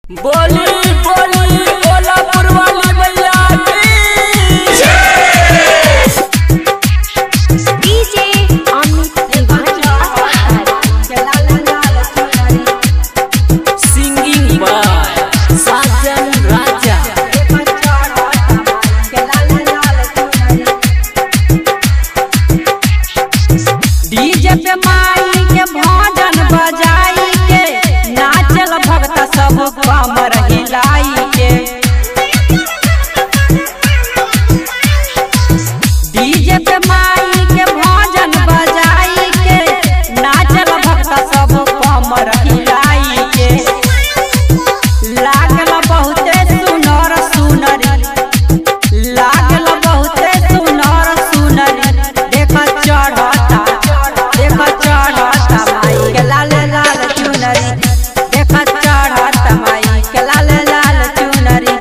बोली बोली कोल्हापुर वाली मैया की DJ Amit singing by Sajan Raja. DJ पे माई के भजन बजाई के नाचल भक्त सब कमर हिलाई के। डीजे पे माई के भजन बजाई के नाचल भक्त सब कमर हिलाई के। लागल बहुते सुनर सुनरी, लागल बहुते सुनर सुनरी, देख चढ़ता माई के लाल लाल चुनरी, देख चढ़ता माई के लाल लाल चुनरी,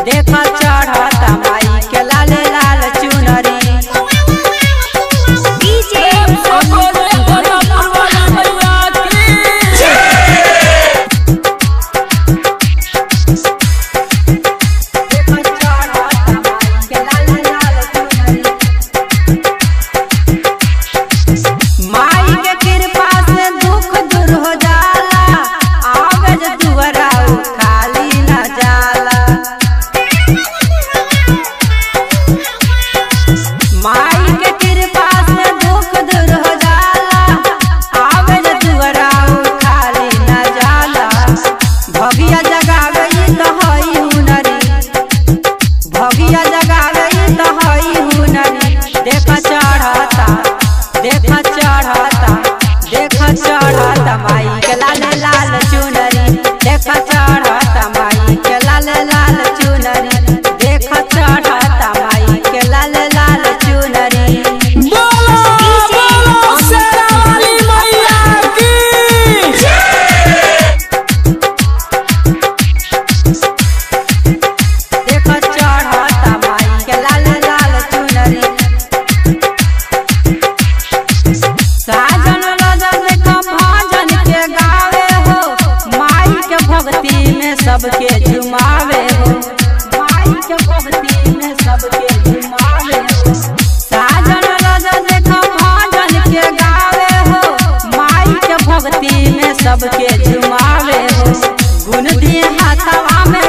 देख चढ़ता माई के लाल लाल चुनरी। डीजे बोली कोल्हापुर वाली मैया की देख चढ़ता माई के लाल लाल चुनरी। माई के कृपा से दुख दूर हो जाला, आवे जे दुआरा उ खाली न जाला। माई के कृपा से दुख दूर हो जाला, आवे जे दुआरा उ खाली न जाला। भगिया जगावे त हई हुनरी, भगिया जगावे त हई हुनरी, देख चढ़ता देख चढ़ता देख चढ़ता माई के लाल लाल चुनरी, देख चढ़ता माई के लाल लाल चुनरी, देख चढ़ता माई के लाल लाल चुनरी। बोलो बोलो शेरा वाली मैया की देख चढ़ता माई के लाल लाल चुनरी। साजन राजा देख भजन के गावे हो, माई के भक्ति में सबके झुमावे हो, माई के भक्ति में सबके झुमावे हो। साजन राजा देख भजन के गावे हो, माई के भक्ति में सबके झुमावे हो। गुण दिए हाथवा में